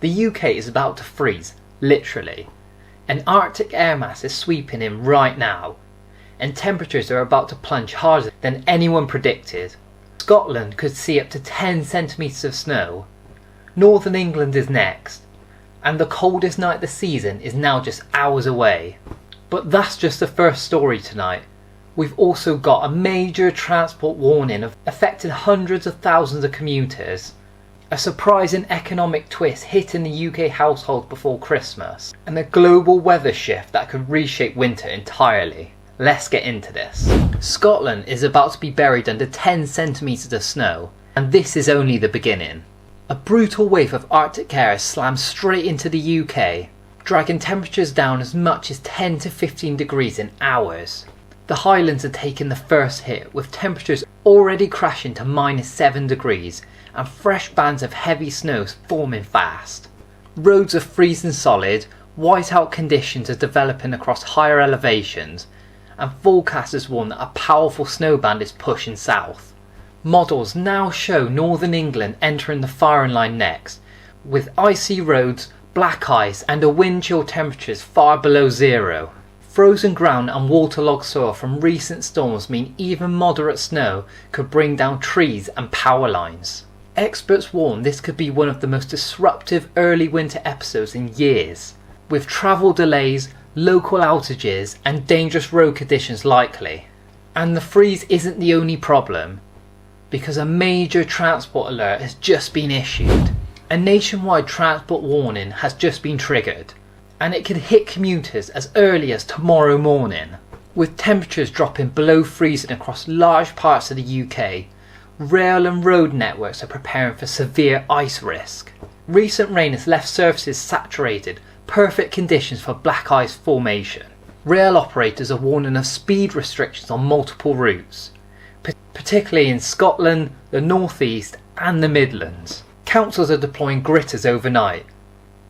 The UK is about to freeze, literally. An Arctic air mass is sweeping in right now, and temperatures are about to plunge harder than anyone predicted. Scotland could see up to 10 centimetres of snow. Northern England is next, and the coldest night of the season is now just hours away. But that's just the first story tonight. We've also got a major transport warning affecting hundreds of thousands of commuters, a surprising economic twist hitting the UK household before Christmas, and a global weather shift that could reshape winter entirely. Let's get into this. Scotland is about to be buried under 10 centimetres of snow, and this is only the beginning. A brutal wave of Arctic air has slammed straight into the UK, dragging temperatures down as much as 10 to 15 degrees in hours. The Highlands are taking the first hit, with temperatures already crashing to -7 degrees and fresh bands of heavy snow forming fast. Roads are freezing solid, whiteout conditions are developing across higher elevations, and forecasters warn that a powerful snow band is pushing south. Models now show northern England entering the firing line next, with icy roads, black ice and a wind chill temperatures far below zero. Frozen ground and waterlogged soil from recent storms mean even moderate snow could bring down trees and power lines. Experts warn this could be one of the most disruptive early winter episodes in years, with travel delays, local outages and dangerous road conditions likely. And the freeze isn't the only problem, because a major transport alert has just been issued. A nationwide transport warning has just been triggered, and it could hit commuters as early as tomorrow morning. With temperatures dropping below freezing across large parts of the UK, rail and road networks are preparing for severe ice risk. Recent rain has left surfaces saturated, perfect conditions for black ice formation. Rail operators are warning of speed restrictions on multiple routes, particularly in Scotland, the North East and the Midlands. Councils are deploying gritters overnight,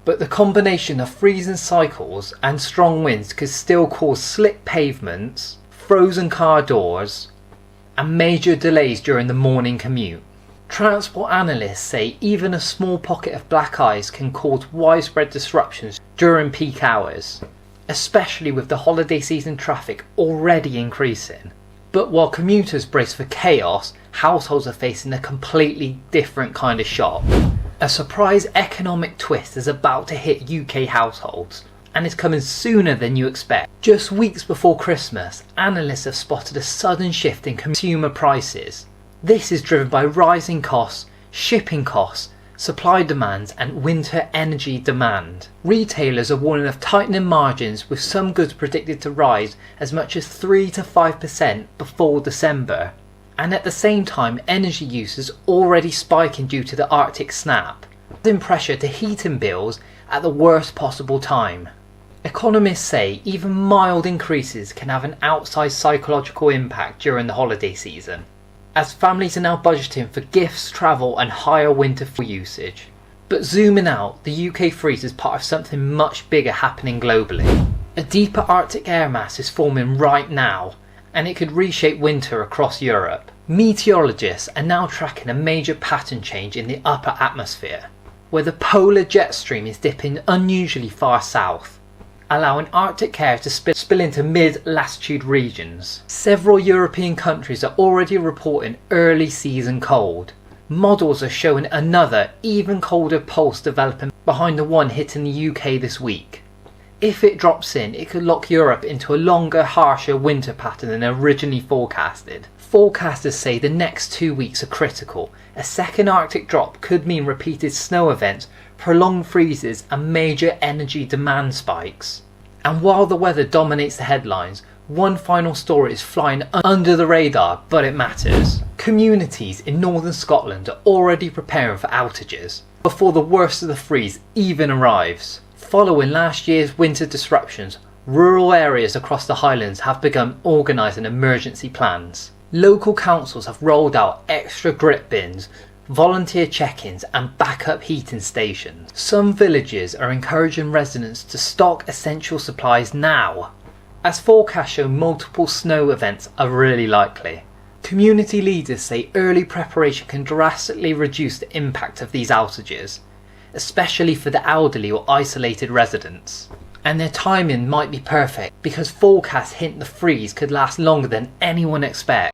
but the combination of freezing cycles and strong winds could still cause slick pavements, frozen car doors, and major delays during the morning commute. Transport analysts say even a small pocket of black ice can cause widespread disruptions during peak hours, especially with the holiday season traffic already increasing. But while commuters brace for chaos, households are facing a completely different kind of shock. A surprise economic twist is about to hit UK households, and is coming sooner than you expect. Just weeks before Christmas, analysts have spotted a sudden shift in consumer prices. This is driven by rising costs, shipping costs, supply demands and winter energy demand. Retailers are warning of tightening margins, with some goods predicted to rise as much as 3 to 5% before December. And at the same time, energy use is already spiking due to the Arctic snap, adding pressure to heating bills at the worst possible time. Economists say even mild increases can have an outsized psychological impact during the holiday season, as families are now budgeting for gifts, travel and higher winter fuel usage. But zooming out, the UK freeze is part of something much bigger happening globally. A deeper Arctic air mass is forming right now, and it could reshape winter across Europe. Meteorologists are now tracking a major pattern change in the upper atmosphere, where the polar jet stream is dipping unusually far south, allowing Arctic air to spill into mid-latitude regions. Several European countries are already reporting early season cold. Models are showing another, even colder pulse developing behind the one hitting the UK this week. If it drops in, it could lock Europe into a longer, harsher winter pattern than originally forecasted. Forecasters say the next 2 weeks are critical. A second Arctic drop could mean repeated snow events, prolonged freezes and major energy demand spikes. And while the weather dominates the headlines, one final story is flying under the radar, but it matters. Communities in northern Scotland are already preparing for outages before the worst of the freeze even arrives. Following last year's winter disruptions, rural areas across the Highlands have begun organising emergency plans. Local councils have rolled out extra grit bins, volunteer check-ins and backup heating stations. Some villages are encouraging residents to stock essential supplies now, as forecasts show multiple snow events are really likely. Community leaders say early preparation can drastically reduce the impact of these outages, especially for the elderly or isolated residents. And their timing might be perfect because forecasts hint the freeze could last longer than anyone expects.